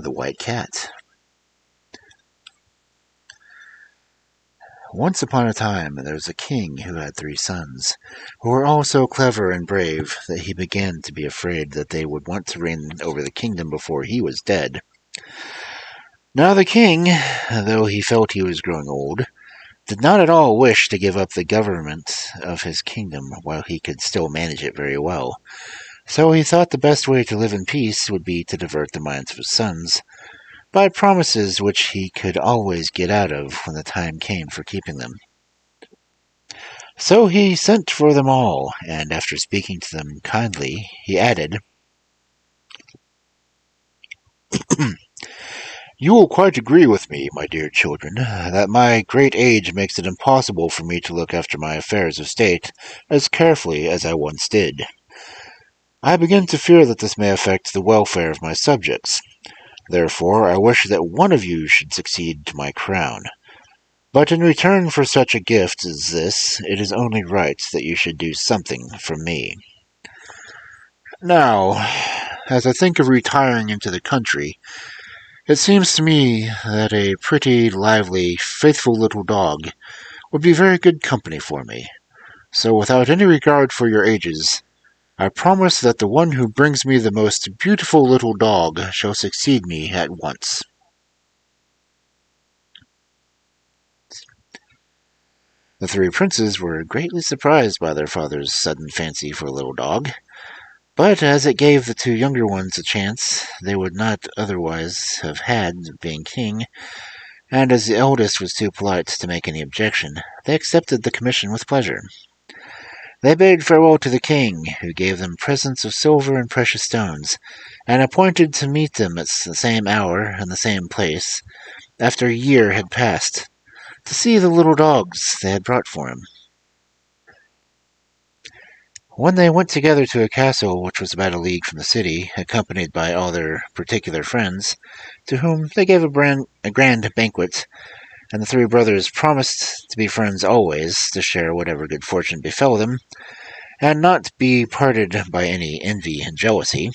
the White Cat. Once upon a time there was a king who had 3 sons, who were all so clever and brave that he began to be afraid that they would want to reign over the kingdom before he was dead. Now the king, though he felt he was growing old, did not at all wish to give up the government of his kingdom while he could still manage it very well. So he thought the best way to live in peace would be to divert the minds of his sons by promises which he could always get out of when the time came for keeping them. So he sent for them all, and after speaking to them kindly, he added, "You will quite agree with me, my dear children, that my great age makes it impossible for me to look after my affairs of state as carefully as I once did. I begin to fear that this may affect the welfare of my subjects. Therefore, I wish that one of you should succeed to my crown. But in return for such a gift as this, it is only right that you should do something for me. Now, as I think of retiring into the country, it seems to me that a pretty, lively, faithful little dog would be very good company for me. So without any regard for your ages, I promise that the one who brings me the most beautiful little dog shall succeed me at once." The 3 princes were greatly surprised by their father's sudden fancy for a little dog, but as it gave the 2 younger ones a chance they would not otherwise have had of being king, and as the eldest was too polite to make any objection, they accepted the commission with pleasure. They bade farewell to the king, who gave them presents of silver and precious stones, and appointed to meet them at the same hour and the same place, after a year had passed, to see the little dogs they had brought for him. When they went together to a castle which was about a league from the city, accompanied by all their particular friends, to whom they gave a grand banquet, and the 3 brothers promised to be friends always, to share whatever good fortune befell them, and not be parted by any envy and jealousy.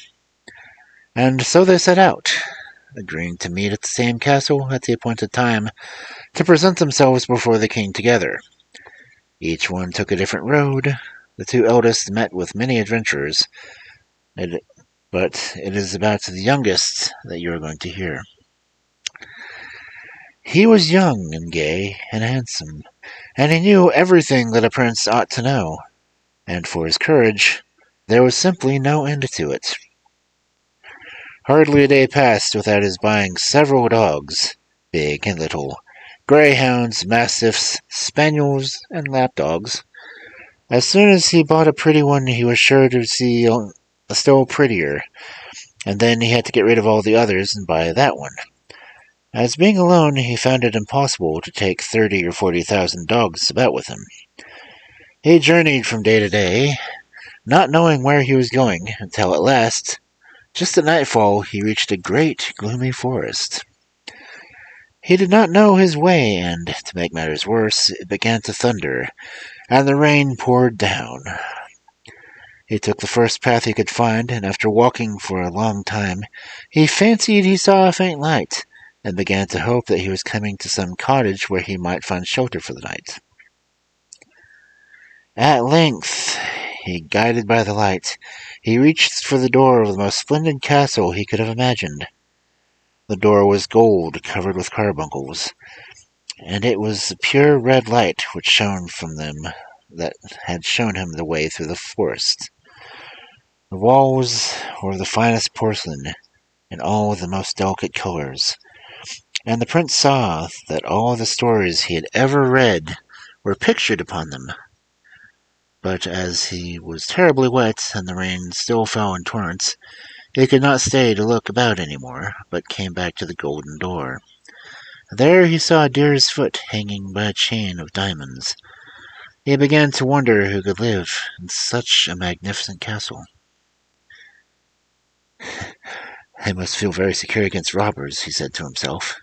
And so they set out, agreeing to meet at the same castle at the appointed time, to present themselves before the king together. Each one took a different road. The 2 eldest met with many adventurers, but it is about the youngest that you are going to hear. He was young and gay and handsome, and he knew everything that a prince ought to know, and for his courage there was simply no end to it. Hardly a day passed without his buying several dogs, big and little, greyhounds, mastiffs, spaniels, and lapdogs. As soon as he bought a pretty one, he was sure to see a still prettier, and then he had to get rid of all the others and buy that one. As being alone, he found it impossible to take 30 or 40,000 dogs about with him. He journeyed from day to day, not knowing where he was going, until at last, just at nightfall, he reached a great, gloomy forest. He did not know his way, and, to make matters worse, it began to thunder, and the rain poured down. He took the first path he could find, and after walking for a long time, he fancied he saw a faint light, and began to hope that he was coming to some cottage where he might find shelter for the night. At length, guided by the light, he reached for the door of the most splendid castle he could have imagined. The door was gold, covered with carbuncles, and it was the pure red light which shone from them that had shown him the way through the forest. The walls were the finest porcelain, in all the most delicate colors, and the prince saw that all the stories he had ever read were pictured upon them. But as he was terribly wet, and the rain still fell in torrents, he could not stay to look about any more, but came back to the golden door. There he saw a deer's foot hanging by a chain of diamonds. He began to wonder who could live in such a magnificent castle. "I must feel very secure against robbers," he said to himself.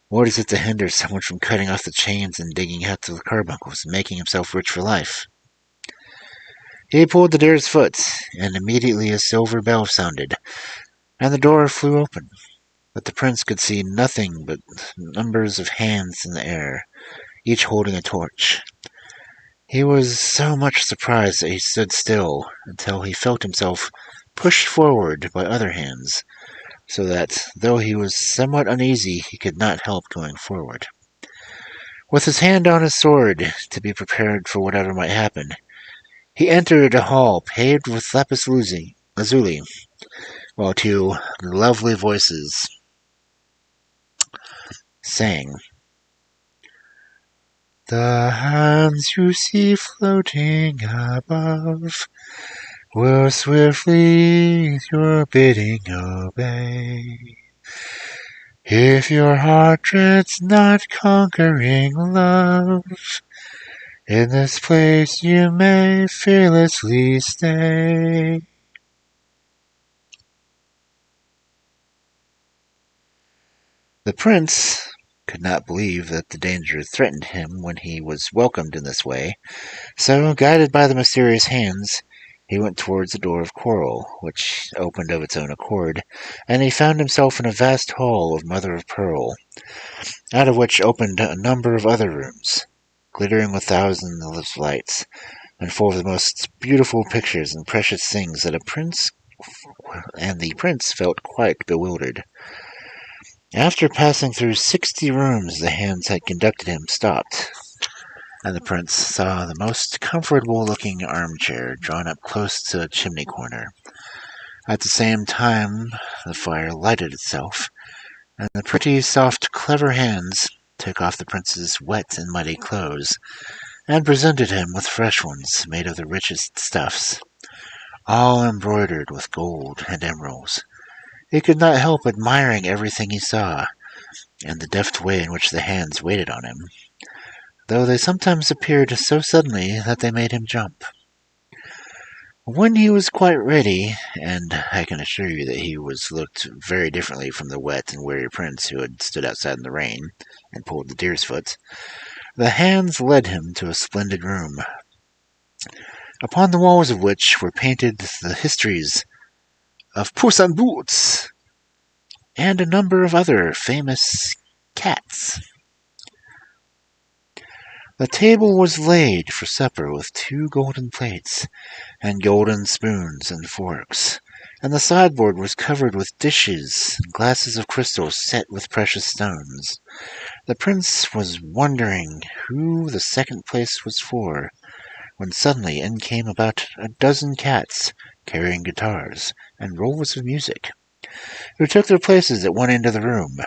"What is it to hinder someone from cutting off the chains and digging out the carbuncles and making himself rich for life?" He pulled the deer's foot, and immediately a silver bell sounded, and the door flew open. but the prince could see nothing but numbers of hands in the air, each holding a torch. He was so much surprised that he stood still until he felt himself pushed forward by other hands, so that, though he was somewhat uneasy, he could not help going forward. With his hand on his sword, to be prepared for whatever might happen, he entered a hall paved with lapis lazuli, while two lovely voices sang. The hands you see floating above will swiftly your bidding obey. If your heart dreads not conquering love, in this place you may fearlessly stay. The prince could not believe that the danger threatened him when he was welcomed in this way, so, guided by the mysterious hands, he went towards the door of coral, which opened of its own accord, and he found himself in a vast hall of mother of pearl, out of which opened a number of other rooms, glittering with thousands of lights, and full of the most beautiful pictures and precious things that the prince felt quite bewildered. After passing through 60 rooms the hands had conducted him stopped, and the prince saw the most comfortable-looking armchair drawn up close to a chimney corner. At the same time the fire lighted itself, and the pretty, soft, clever hands took off the prince's wet and muddy clothes, and presented him with fresh ones made of the richest stuffs, all embroidered with gold and emeralds. He could not help admiring everything he saw, and the deft way in which the hands waited on him, though they sometimes appeared so suddenly that they made him jump. When he was quite ready, and I can assure you that he looked very differently from the wet and weary prince who had stood outside in the rain and pulled the deer's foot, the hands led him to a splendid room, upon the walls of which were painted the histories of Puss in Boots and a number of other famous cats. The table was laid for supper with 2 golden plates, and golden spoons and forks, and the sideboard was covered with dishes and glasses of crystal set with precious stones. The prince was wondering who the second place was for, when suddenly in came about a dozen cats, carrying guitars and rolls of music, who took their places at one end of the room,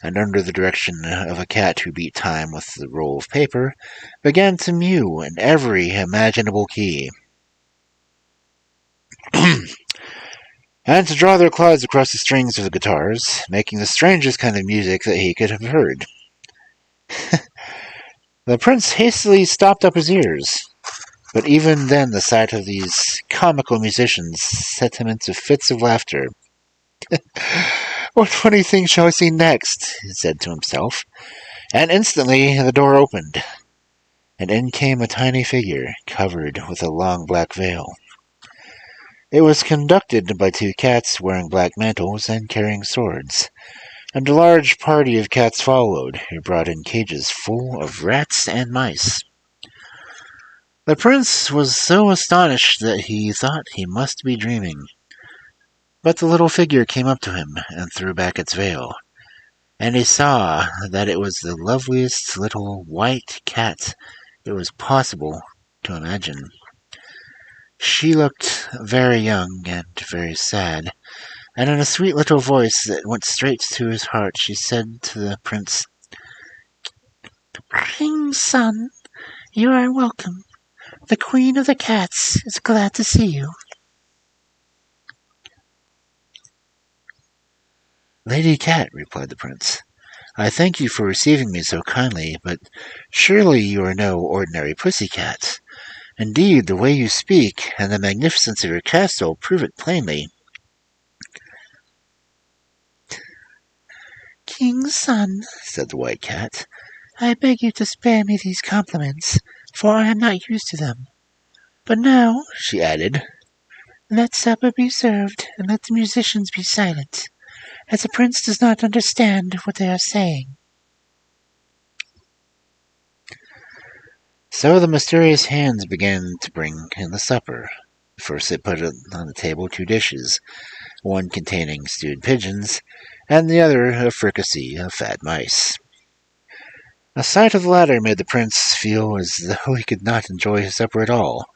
and under the direction of a cat who beat time with the roll of paper, began to mew in every imaginable key, and to draw their claws across the strings of the guitars, making the strangest kind of music that he could have heard. The prince hastily stopped up his ears, but even then the sight of these comical musicians set him into fits of laughter. What funny thing shall I see next? He said to himself, and instantly the door opened, and in came a tiny figure covered with a long black veil. It was conducted by 2 cats wearing black mantles and carrying swords, and a large party of cats followed, who brought in cages full of rats and mice. The prince was so astonished that he thought he must be dreaming. But the little figure came up to him and threw back its veil, and he saw that it was the loveliest little white cat it was possible to imagine. She looked very young and very sad, and in a sweet little voice that went straight to his heart, she said to the prince, "King's son, you are welcome. The Queen of the Cats is glad to see you." "Lady Cat," replied the prince, "I thank you for receiving me so kindly, but surely you are no ordinary pussy cat. Indeed, the way you speak, and the magnificence of your castle, prove it plainly." "King's son," said the white cat, "I beg you to spare me these compliments, for I am not used to them. But now," she added, "let supper be served, and let the musicians be silent. as the prince does not understand what they are saying." So the mysterious hands began to bring in the supper. First they put on the table 2 dishes, one containing stewed pigeons, and the other a fricassee of fat mice. A sight of the latter made the prince feel as though he could not enjoy his supper at all.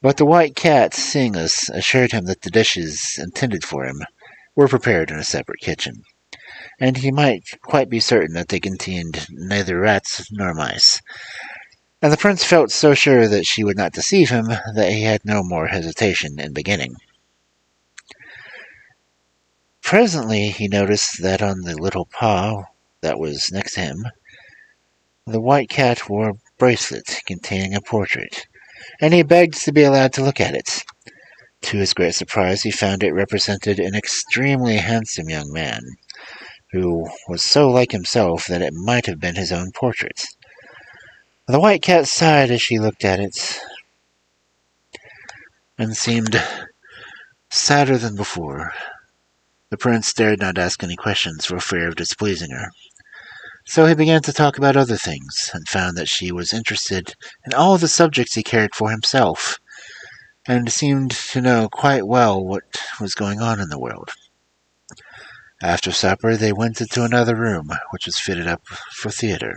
But the white cat, seeing this, assured him that the dishes intended for him were prepared in a separate kitchen, and he might quite be certain that they contained neither rats nor mice. And the prince felt so sure that she would not deceive him that he had no more hesitation in beginning. Presently he noticed that on the little paw that was next to him, the white cat wore a bracelet containing a portrait, and he begged to be allowed to look at it. To his great surprise, he found it represented an extremely handsome young man, who was so like himself that it might have been his own portrait. The white cat sighed as she looked at it, and seemed sadder than before. The prince dared not ask any questions for fear of displeasing her. So he began to talk about other things, and found that she was interested in all the subjects he cared for himself, and seemed to know quite well what was going on in the world. After supper they went into another room, which was fitted up for theatre,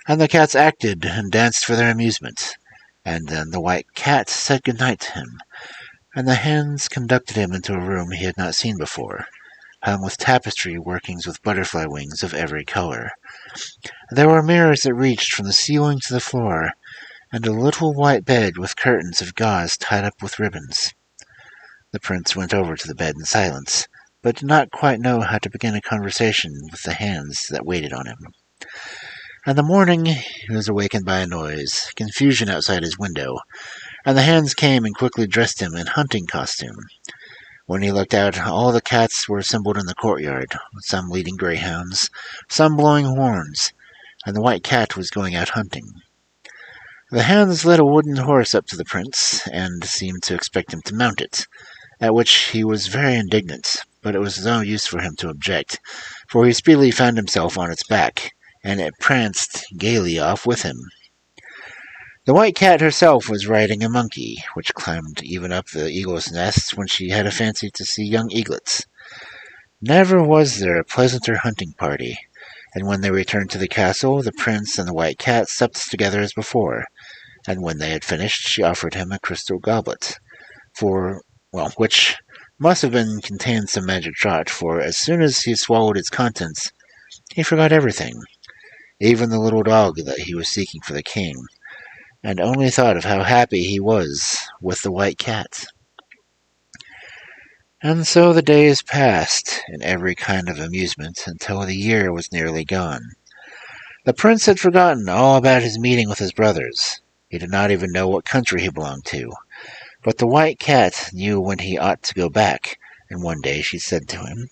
and the cats acted and danced for their amusement, and then the white cat said good night to him, and the hands conducted him into a room he had not seen before, hung with tapestry workings with butterfly wings of every color. There were mirrors that reached from the ceiling to the floor, and a little white bed with curtains of gauze tied up with ribbons. The prince went over to the bed in silence, but did not quite know how to begin a conversation with the hands that waited on him. In the morning he was awakened by a noise, confusion outside his window, and the hands came and quickly dressed him in hunting costume. When he looked out, all the cats were assembled in the courtyard, some leading greyhounds, some blowing horns, and the white cat was going out hunting. The hands led a wooden horse up to the prince, and seemed to expect him to mount it, at which he was very indignant, but it was no use for him to object, for he speedily found himself on its back, and it pranced gaily off with him. The white cat herself was riding a monkey, which climbed even up the eagle's nest when she had a fancy to see young eaglets. Never was there a pleasanter hunting party, and when they returned to the castle, the prince and the white cat supped together as before, and when they had finished, she offered him a crystal goblet, which must have been contained some magic draught, for as soon as he swallowed its contents, he forgot everything, even the little dog that he was seeking for the king, and only thought of how happy he was with the white cat. And so the days passed in every kind of amusement until the year was nearly gone. The prince had forgotten all about his meeting with his brothers. He did not even know what country he belonged to. But the white cat knew when he ought to go back, and one day she said to him,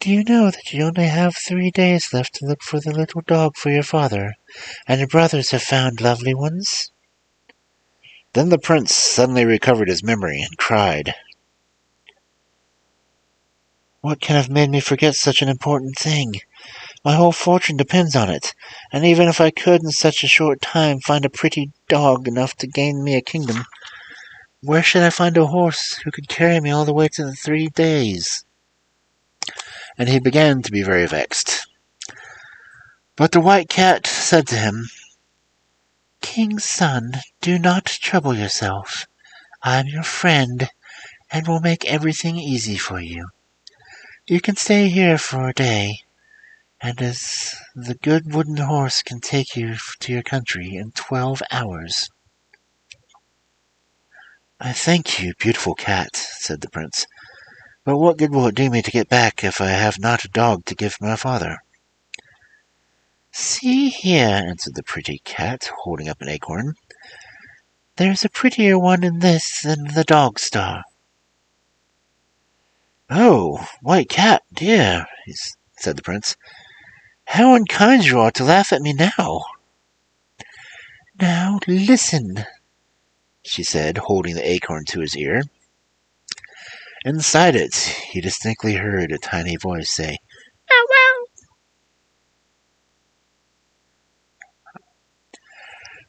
"Do you know that you only have 3 days left to look for the little dog for your father, and your brothers have found lovely ones?" Then the prince suddenly recovered his memory and cried, "What can have made me forget such an important thing? My whole fortune depends on it, and even if I could in such a short time find a pretty dog enough to gain me a kingdom, where should I find a horse who could carry me all the way to the 3 days?" And he began to be very vexed. But the white cat said to him, "King's son, do not trouble yourself. I am your friend, and will make everything easy for you. You can stay here for a day, and as the good wooden horse can take you to your country in 12 hours. "I thank you, beautiful cat," said the prince, "but what good will it do me to get back if I have not a dog to give my father?" "See here," answered the pretty cat, holding up an acorn. "There's a prettier one in this than the dog star." "Oh, white cat, dear," said the prince, "how unkind you are to laugh at me now." "Now listen," she said, holding the acorn to his ear. Inside it, he distinctly heard a tiny voice say, "Ow, ow."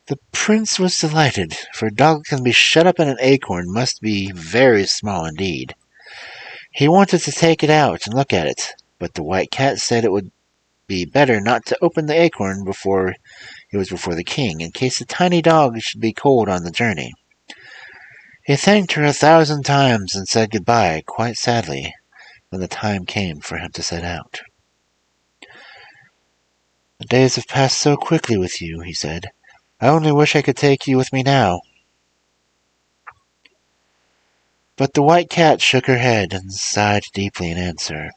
The prince was delighted, for a dog that can be shut up in an acorn must be very small indeed. He wanted to take it out and look at it, but the white cat said it would be better not to open the acorn before it was before the king, in case the tiny dog should be cold on the journey. He thanked her 1,000 times and said goodbye quite sadly when the time came for him to set out. "The days have passed so quickly with you," he said. "I only wish I could take you with me now." But the white cat shook her head and sighed deeply in answer.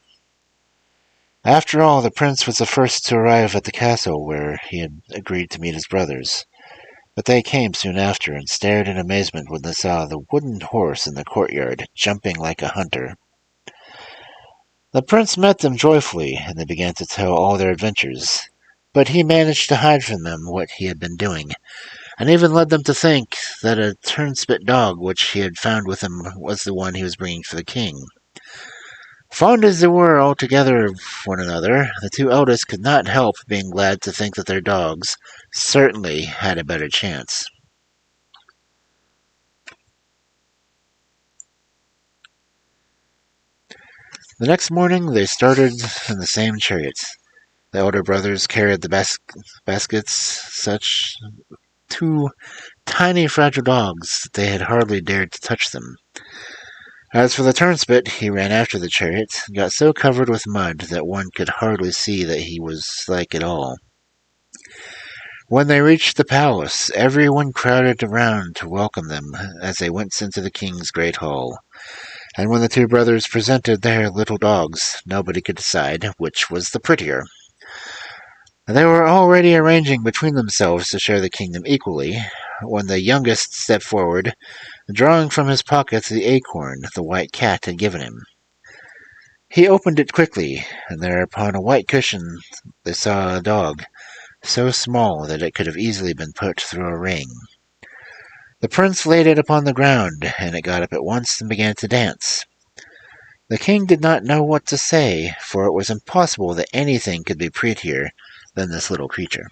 After all, the prince was the first to arrive at the castle where he had agreed to meet his brothers. But they came soon after and stared in amazement when they saw the wooden horse in the courtyard, jumping like a hunter. The prince met them joyfully, and they began to tell all their adventures. But he managed to hide from them what he had been doing, and even led them to think that a turnspit dog which he had found with him was the one he was bringing for the king. Fond as they were altogether of one another, the two eldest could not help being glad to think that their dogs certainly had a better chance. The next morning they started in the same chariot. The elder brothers carried the baskets, such two tiny fragile dogs that they had hardly dared to touch them. As for the turnspit, he ran after the chariot, and got so covered with mud that one could hardly see that he was like it all. When they reached the palace, everyone crowded around to welcome them as they went into the king's great hall. And when the two brothers presented their little dogs, nobody could decide which was the prettier. They were already arranging between themselves to share the kingdom equally, when the youngest stepped forward, drawing from his pocket the acorn the white cat had given him. He opened it quickly, and there upon a white cushion they saw a dog, so small that it could have easily been put through a ring. The prince laid it upon the ground, and it got up at once and began to dance. The king did not know what to say, for it was impossible that anything could be prettier than this little creature.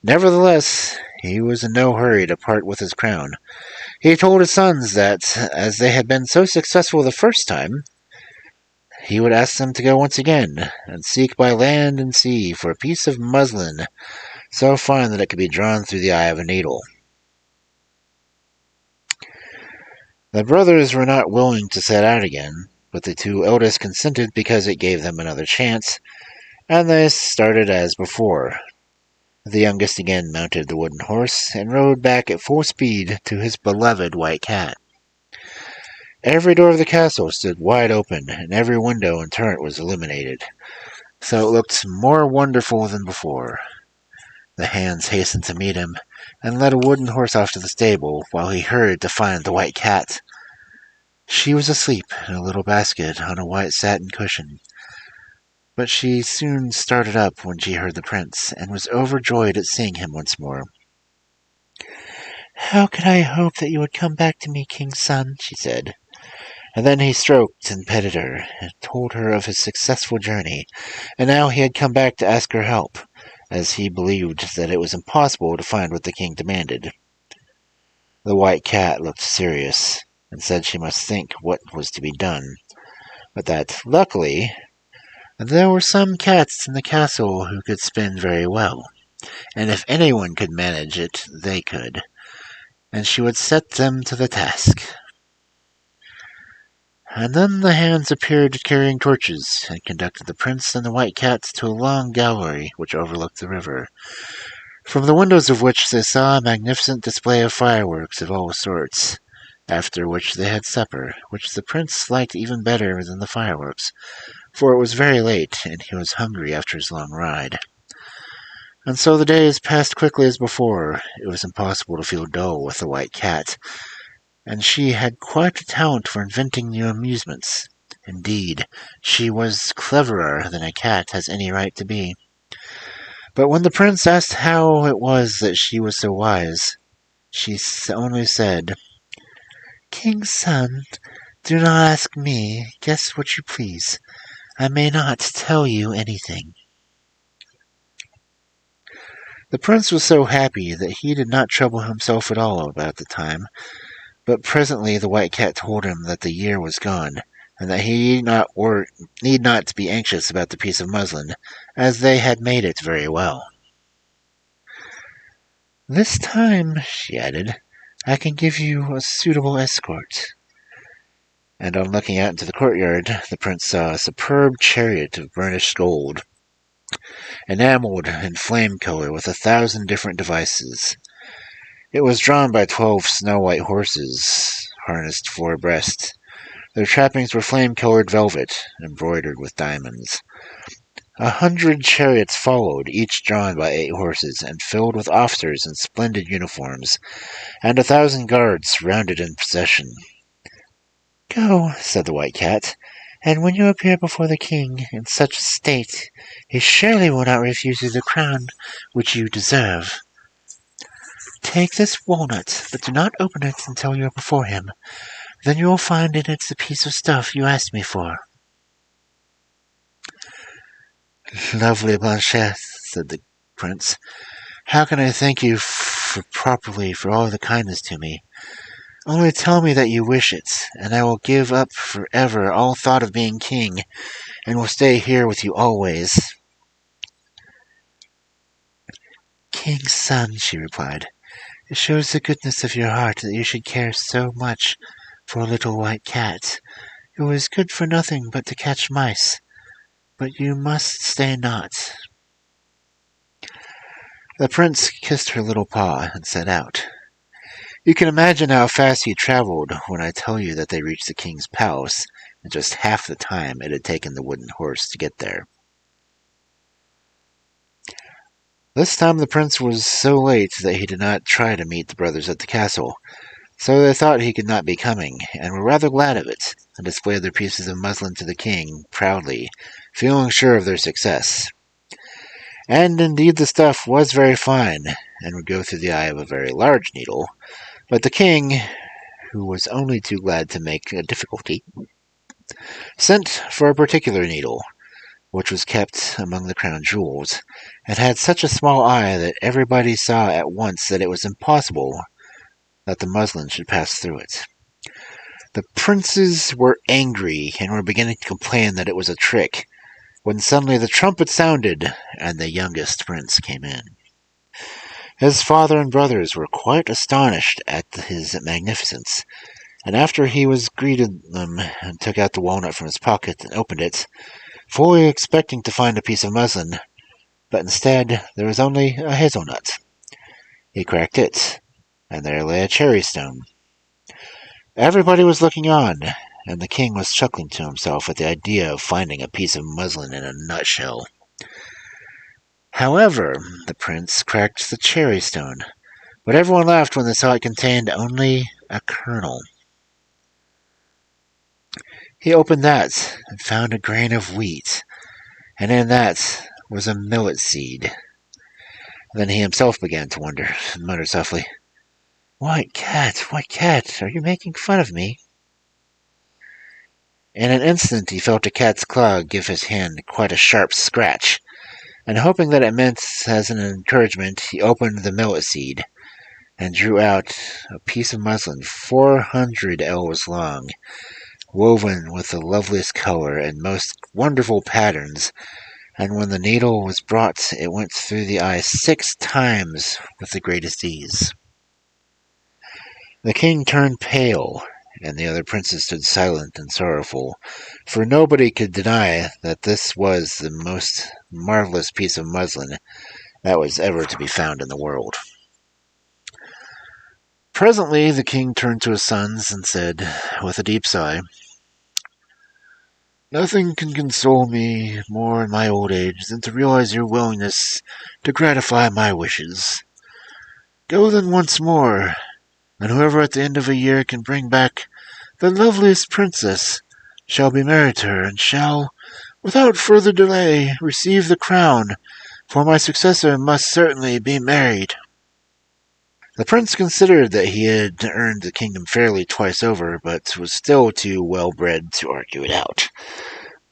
Nevertheless, he was in no hurry to part with his crown. He told his sons that, as they had been so successful the first time, he would ask them to go once again, and seek by land and sea for a piece of muslin so fine that it could be drawn through the eye of a needle. The brothers were not willing to set out again, but the two eldest consented because it gave them another chance, and they started as before. The youngest again mounted the wooden horse and rode back at full speed to his beloved white cat. Every door of the castle stood wide open, and every window and turret was illuminated, so it looked more wonderful than before. The hands hastened to meet him, and led a wooden horse off to the stable, while he hurried to find the white cat. She was asleep in a little basket on a white satin cushion, but she soon started up when she heard the prince, and was overjoyed at seeing him once more. "How could I hope that you would come back to me, king's son?" she said. And then he stroked and petted her, and told her of his successful journey, and now he had come back to ask her help, as he believed that it was impossible to find what the king demanded. The white cat looked serious, and said she must think what was to be done, but that, luckily, there were some cats in the castle who could spin very well, and if anyone could manage it, they could, and she would set them to the task. And then the hands appeared carrying torches, and conducted the prince and the white cat to a long gallery which overlooked the river, from the windows of which they saw a magnificent display of fireworks of all sorts, after which they had supper, which the prince liked even better than the fireworks, for it was very late, and he was hungry after his long ride. And so the days passed quickly as before. It was impossible to feel dull with the white cat, and she had quite a talent for inventing new amusements. Indeed, she was cleverer than a cat has any right to be. But when the prince asked how it was that she was so wise, she only said, "King's son, Do not ask me. Guess what you please. I may not tell you anything. The prince was so happy that he did not trouble himself at all about the time, but presently the white cat told him that the year was gone, and that he need not be anxious about the piece of muslin, as they had made it very well. This time, she added, I can give you a suitable escort. And on looking out into the courtyard, the prince saw a superb chariot of burnished gold, enameled in flame color with 1,000 different devices. It was drawn by 12 snow-white horses, harnessed four abreast. Their trappings were flame-colored velvet, embroidered with diamonds. 100 chariots followed, each drawn by 8 horses, and filled with officers in splendid uniforms, and 1,000 guards surrounded in procession. Go, said the white cat, and when you appear before the king in such a state, he surely will not refuse you the crown which you deserve. Take this walnut, but do not open it until you are before him. Then you will find in it the piece of stuff you asked me for. Lovely Blanchette, said the prince, how can I thank you properly for all the kindness to me? Only tell me that you wish it, and I will give up forever all thought of being king, and will stay here with you always. King's son, she replied, it shows the goodness of your heart that you should care so much for a little white cat, who is good for nothing but to catch mice. But you must stay not. The prince kissed her little paw and set out. You can imagine how fast he traveled when I tell you that they reached the king's palace in just half the time it had taken the wooden horse to get there. This time the prince was so late that he did not try to meet the brothers at the castle, so they thought he could not be coming, and were rather glad of it, and displayed their pieces of muslin to the king proudly, feeling sure of their success. And indeed the stuff was very fine, and would go through the eye of a very large needle, but the king, who was only too glad to make a difficulty, sent for a particular needle, which was kept among the crown jewels, and had such a small eye that everybody saw at once that it was impossible that the muslin should pass through it. The princes were angry, and were beginning to complain that it was a trick, when suddenly the trumpet sounded, and the youngest prince came in. His father and brothers were quite astonished at his magnificence, and after he was greeted them, and took out the walnut from his pocket and opened it, fully expecting to find a piece of muslin, but instead there was only a hazelnut. He cracked it, and there lay a cherry stone. Everybody was looking on, and the king was chuckling to himself at the idea of finding a piece of muslin in a nutshell. However, the prince cracked the cherry stone, but everyone laughed when they saw it contained only a kernel. He opened that and found a grain of wheat, and in that was a millet seed. Then he himself began to wonder, and muttered softly, White cat, are you making fun of me? In an instant he felt a cat's claw give his hand quite a sharp scratch, and hoping that it meant as an encouragement, he opened the millet seed, and drew out a piece of muslin 400 ells long, woven with the loveliest color and most wonderful patterns, and when the needle was brought, it went through the eye 6 times with the greatest ease. The king turned pale, and the other princes stood silent and sorrowful, for nobody could deny that this was the most marvelous piece of muslin that was ever to be found in the world. Presently the king turned to his sons and said, with a deep sigh, Nothing can console me more in my old age than to realize your willingness to gratify my wishes. Go then once more, and whoever at the end of a year can bring back the loveliest princess shall be married to her, and shall, without further delay, receive the crown, for my successor must certainly be married. The prince considered that he had earned the kingdom fairly twice over, but was still too well-bred to argue it out.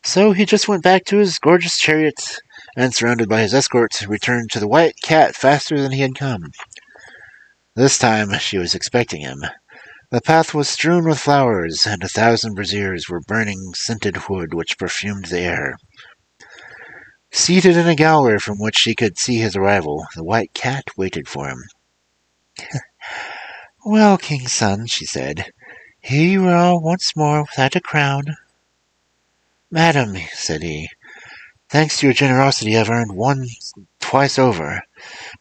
So he just went back to his gorgeous chariot, and surrounded by his escort, returned to the White Cat faster than he had come. This time she was expecting him. The path was strewn with flowers, and 1,000 braziers were burning scented wood which perfumed the air. Seated in a gallery from which she could see his arrival, the White Cat waited for him. "Well, king's son," she said, "here you are once more without a crown." "Madam," said he, "thanks to your generosity I've earned one twice over,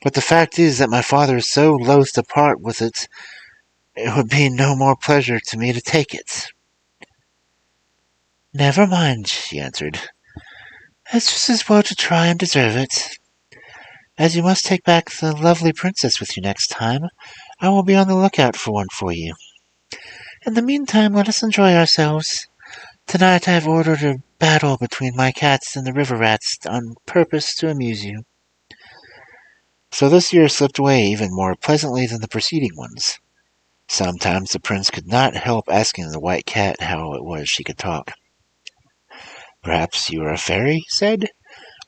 but the fact is that my father is so loath to part with it, it would be no more pleasure to me to take it." "Never mind," she answered. "It's just as well to try and deserve it. As you must take back the lovely princess with you next time, I will be on the lookout for one for you. In the meantime, let us enjoy ourselves. Tonight I have ordered a battle between my cats and the river rats on purpose to amuse you." So this year slipped away even more pleasantly than the preceding ones. Sometimes the prince could not help asking the White Cat how it was she could talk. "Perhaps you are a fairy," he said,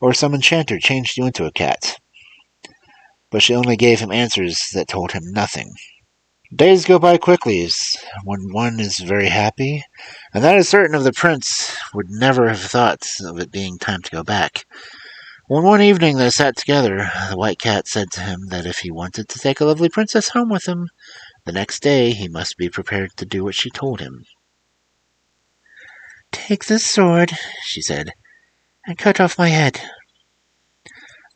"or some enchanter changed you into a cat." But she only gave him answers that told him nothing. Days go by quickly when one is very happy, and that is certain of the prince would never have thought of it being time to go back. When one evening they sat together, the White Cat said to him that if he wanted to take a lovely princess home with him, the next day he must be prepared to do what she told him. "Take this sword," she said, "and cut off my head."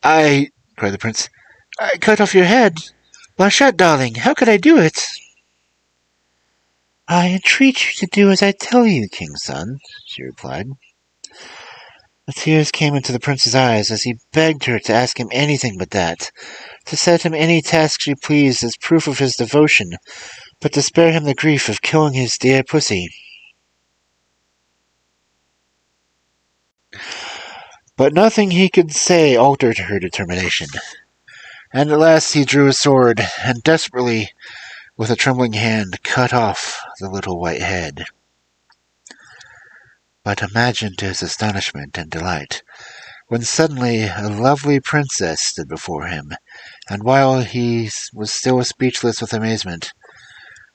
"I," cried the prince, "I cut off your head? Blanchette, darling, how could I do it?" "I entreat you to do as I tell you, king's son," she replied. The tears came into the prince's eyes as he begged her to ask him anything but that, to set him any task she pleased as proof of his devotion, but to spare him the grief of killing his dear pussy. But nothing he could say altered her determination, and at last he drew his sword, and desperately, with a trembling hand, cut off the little white head. But imagine to his astonishment and delight, when suddenly a lovely princess stood before him, and while he was still speechless with amazement,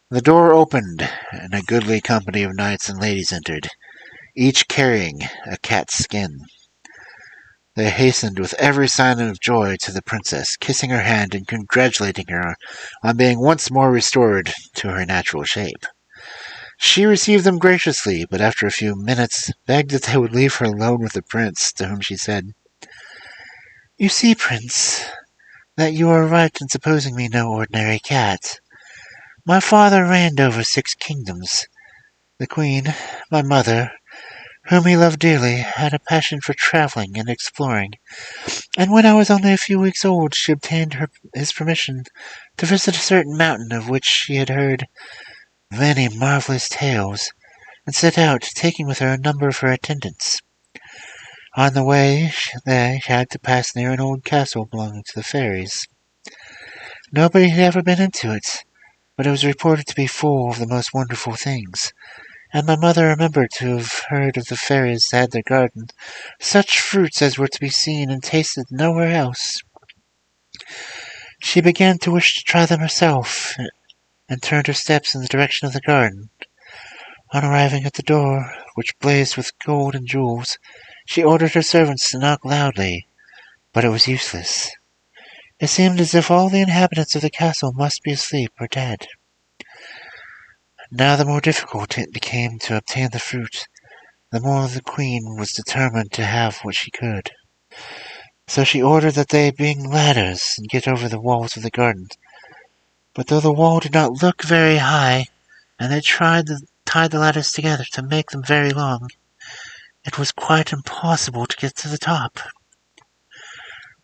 the door opened, and a goodly company of knights and ladies entered, each carrying a cat's skin. They hastened with every sign of joy to the princess, kissing her hand and congratulating her on being once more restored to her natural shape. She received them graciously, but after a few minutes begged that they would leave her alone with the prince, to whom she said, "You see, prince, that you are right in supposing me no ordinary cat. My father reigned over 6 kingdoms. The queen, my mother, whom he loved dearly, had a passion for traveling and exploring, and when I was only a few weeks old she obtained his permission to visit a certain mountain of which she had heard many marvelous tales, and set out, taking with her a number of her attendants. On the way they had to pass near an old castle belonging to the fairies. Nobody had ever been into it, but it was reported to be full of the most wonderful things, and my mother remembered to have heard of the fairies that had their garden such fruits as were to be seen and tasted nowhere else. She began to wish to try them herself, and turned her steps in the direction of the garden. On arriving at the door, which blazed with gold and jewels, she ordered her servants to knock loudly, but it was useless. It seemed as if all the inhabitants of the castle must be asleep or dead. Now the more difficult it became to obtain the fruit, the more the queen was determined to have what she could. So she ordered that they bring ladders and get over the walls of the garden. But though the wall did not look very high, and they tried to tie the ladders together to make them very long, it was quite impossible to get to the top.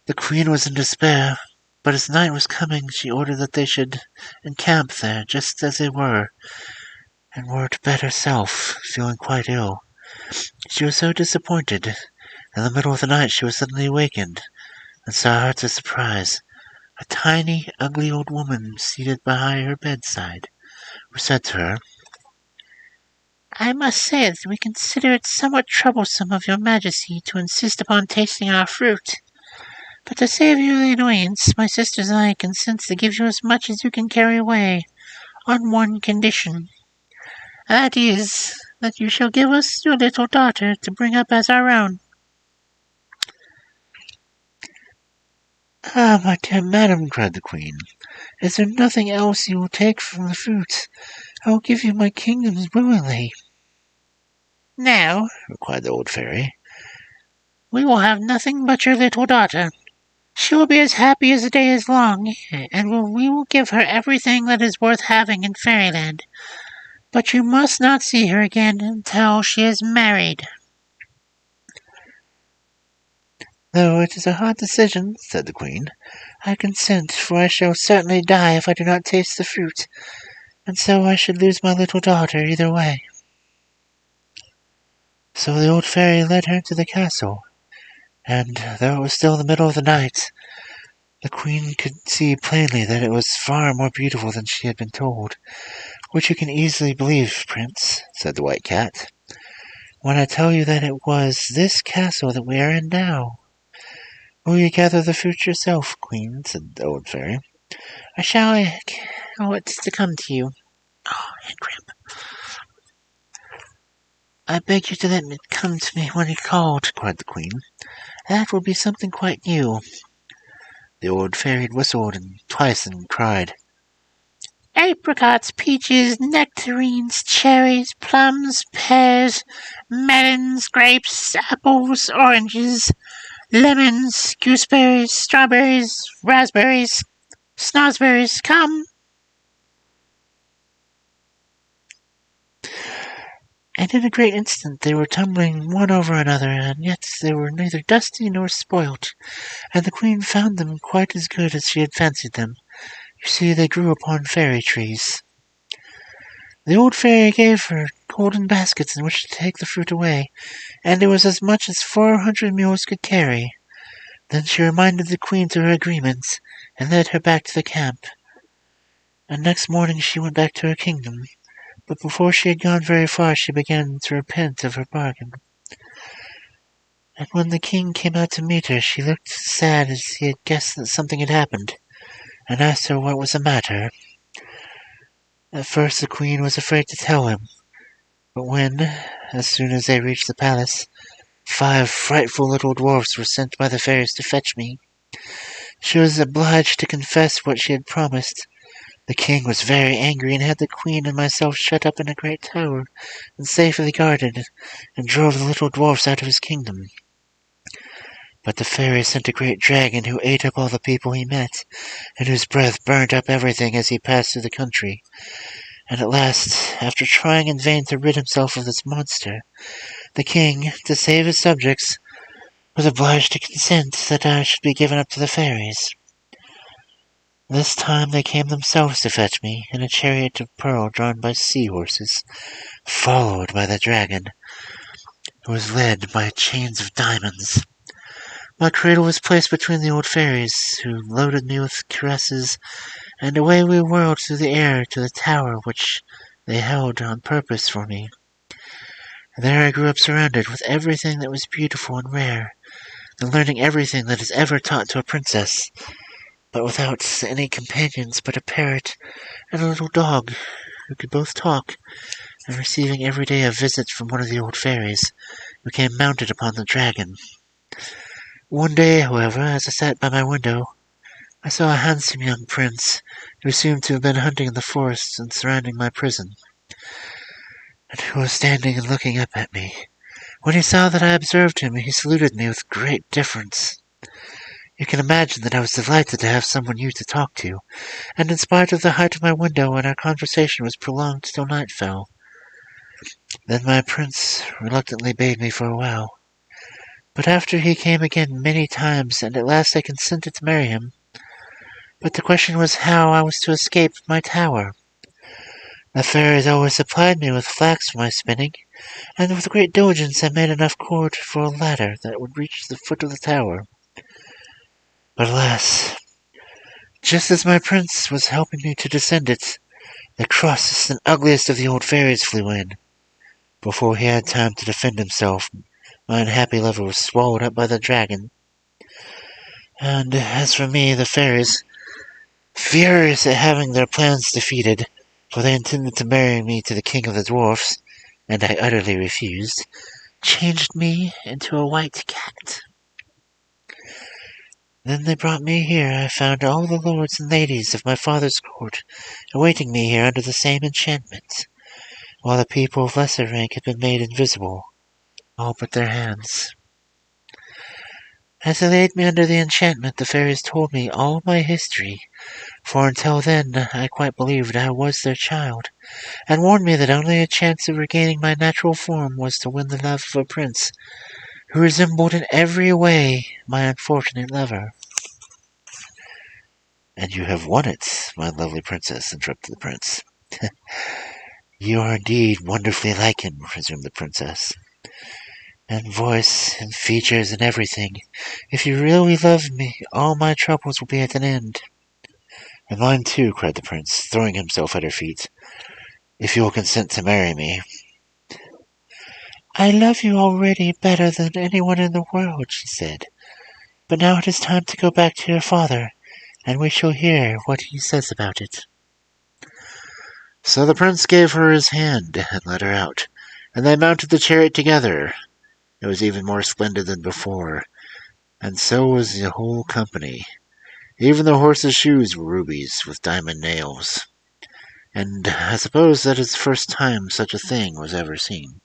The queen was in despair, but as night was coming she ordered that they should encamp there just as they were, and were to bed herself, feeling quite ill. She was so disappointed. In the middle of the night she was suddenly awakened, and saw, to her surprise, A tiny, ugly old woman seated by her bedside said to her, I must say that we consider it somewhat troublesome of your majesty to insist upon tasting our fruit. But to save you the annoyance, my sisters and I consent to give you as much as you can carry away, on one condition. That is, that you shall give us your little daughter to bring up as our own. "Ah, my dear madam," cried the Queen, "is there nothing else you will take from the fruit? I will give you my kingdoms willingly." "No," replied the old fairy. "we will have nothing but your little daughter. She will be as happy as the day is long, and we will give her everything that is worth having in Fairyland. But you must not see her again until she is married." "Though it is a hard decision," said the Queen, "I consent, for I shall certainly die if I do not taste the fruit, and so I should lose my little daughter either way." So the old fairy led her to the castle, and though it was still the middle of the night, the Queen could see plainly that it was far more beautiful than she had been told. "Which you can easily believe, Prince," said the White Cat, "when I tell you that it was this castle that we are in now." "Will you gather the fruit yourself, Queen?" said the old fairy. "I shall owe it to come to you. Oh, hand cramp. I beg you to let it come to me when you called," cried the Queen. "That will be something quite new." The old fairy whistled twice and cried, "Apricots, peaches, nectarines, cherries, plums, pears, melons, grapes, apples, oranges, lemons, gooseberries, strawberries, raspberries, snozzberries, come!" and in a great instant they were tumbling one over another, and yet they were neither dusty nor spoilt, and the Queen found them quite as good as she had fancied them. You see, they grew upon fairy trees. The old fairy gave her golden baskets in which to take the fruit away, and it was as much as 400 mules could carry. Then she reminded the Queen to her agreement, and led her back to the camp. And next morning she went back to her kingdom, but before she had gone very far she began to repent of her bargain. And when the king came out to meet her, she looked sad as he had guessed that something had happened, and asked her what was the matter. At first the Queen was afraid to tell him, but when, as soon as they reached the palace, 5 frightful little dwarfs were sent by the fairies to fetch me, she was obliged to confess what she had promised. The king was very angry, and had the Queen and myself shut up in a great tower, and safely guarded, and drove the little dwarfs out of his kingdom. But the fairy sent a great dragon who ate up all the people he met, and whose breath burnt up everything as he passed through the country. And at last, after trying in vain to rid himself of this monster, the king, to save his subjects, was obliged to consent that I should be given up to the fairies. This time they came themselves to fetch me, in a chariot of pearl drawn by sea-horses, followed by the dragon, who was led by chains of diamonds. My cradle was placed between the old fairies, who loaded me with caresses, and away we whirled through the air to the tower which they held on purpose for me. And there I grew up surrounded with everything that was beautiful and rare, and learning everything that is ever taught to a princess, but without any companions but a parrot and a little dog who could both talk, and receiving every day a visit from one of the old fairies, who came mounted upon the dragon. One day, however, as I sat by my window, I saw a handsome young prince, who seemed to have been hunting in the forests and surrounding my prison, and who was standing and looking up at me. When he saw that I observed him, he saluted me with great deference. You can imagine that I was delighted to have someone new to talk to, and in spite of the height of my window, and our conversation was prolonged till night fell. Then my prince reluctantly bade me farewell. But after he came again many times, and at last I consented to marry him. But the question was how I was to escape my tower. The fairies always supplied me with flax for my spinning, and with great diligence I made enough cord for a ladder that would reach the foot of the tower. But alas, Just as my prince was helping me to descend it, the crossest and ugliest of the old fairies flew in. Before he had time to defend himself, my unhappy lover was swallowed up by the dragon. And as for me, the fairies, furious at having their plans defeated, for they intended to marry me to the king of the dwarfs, and I utterly refused, changed me into a white cat. Then they brought me here. I found all the lords and ladies of my father's court awaiting me here under the same enchantment, while the people of lesser rank had been made invisible, all but their hands. As they laid me under the enchantment, the fairies told me all my history, for until then I quite believed I was their child, and warned me that only a chance of regaining my natural form was to win the love of a prince who resembled in every way my unfortunate lover. And you have won it, my lovely princess, interrupted the prince. You are indeed wonderfully like him, resumed the princess. And voice, and features, and everything. If you really love me, all my troubles will be at an end. And mine too, cried the prince, throwing himself at her feet. If you will consent to marry me. I love you already better than anyone in the world, she said. But now it is time to go back to your father, and we shall hear what he says about it. So the prince gave her his hand and led her out, and they mounted the chariot together. It was even more splendid than before, and so was the whole company. Even the horse's shoes were rubies with diamond nails, and I suppose that is the first time such a thing was ever seen.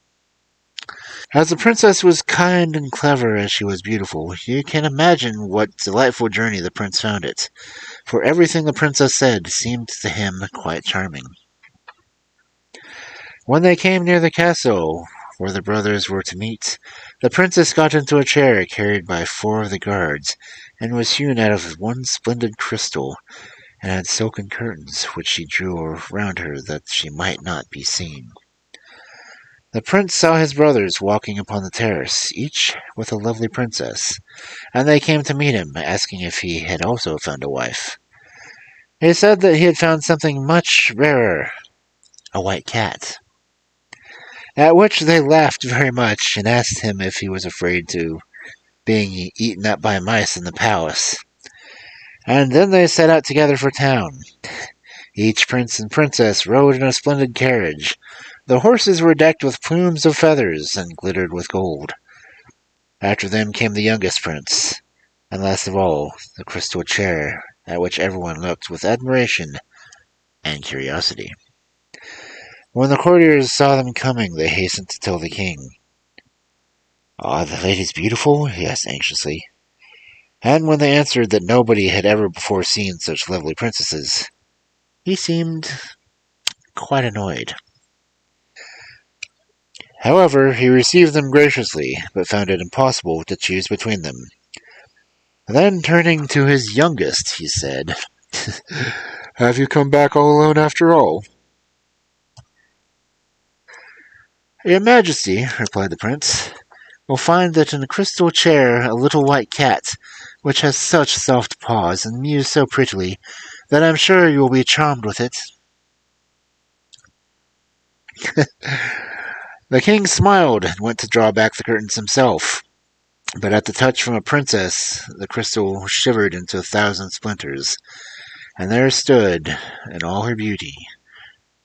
As the princess was kind and clever as she was beautiful, you can imagine what delightful journey the prince found it, for everything the princess said seemed to him quite charming. When they came near the castle where the brothers were to meet, the princess got into a chair carried by 4 of the guards, and was hewn out of one splendid crystal, and had silken curtains which she drew around her that she might not be seen. The prince saw his brothers walking upon the terrace, each with a lovely princess, and they came to meet him, asking if he had also found a wife. He said that he had found something much rarer, a white cat. At which they laughed very much, and asked him if he was afraid to being eaten up by mice in the palace. And then they set out together for town. Each prince and princess rode in a splendid carriage. The horses were decked with plumes of feathers and glittered with gold. After them came the youngest prince, and last of all, the crystal chair, at which everyone looked with admiration and curiosity. When the courtiers saw them coming, they hastened to tell the king. "Are the ladies beautiful?" he asked anxiously. And when they answered that nobody had ever before seen such lovely princesses, he seemed quite annoyed. However, he received them graciously, but found it impossible to choose between them. Then, turning to his youngest, he said, "Have you come back all alone after all?" "Your Majesty," replied the prince, "will find that in the crystal chair a little white cat, which has such soft paws and mews so prettily, that I am sure you will be charmed with it." The king smiled and went to draw back the curtains himself, but at the touch from a princess, the crystal shivered into 1,000 splinters, and there stood, in all her beauty.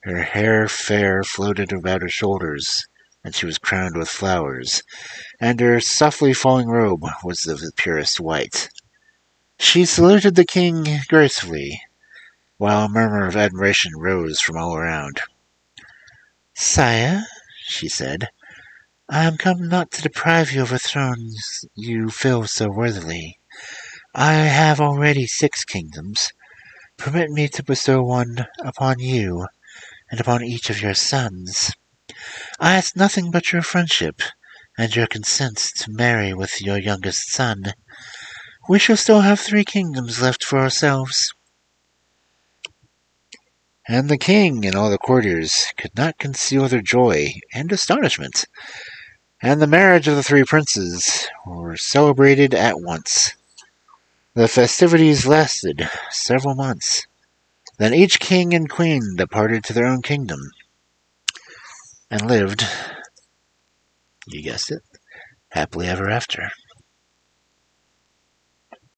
Her hair fair floated about her shoulders, and she was crowned with flowers, and her softly falling robe was of the purest white. She saluted the king gracefully, while a murmur of admiration rose from all around. "Sire," she said, "I am come not to deprive you of a throne you fill so worthily. I have already 6 kingdoms. Permit me to bestow one upon you, and upon each of your sons. I ask nothing but your friendship, and your consent to marry with your youngest son. We shall still have 3 kingdoms left for ourselves." And the king and all the courtiers could not conceal their joy and astonishment, and the marriage of the 3 princes were celebrated at once. The festivities lasted several months. Then each king and queen departed to their own kingdom and lived, you guessed it, happily ever after.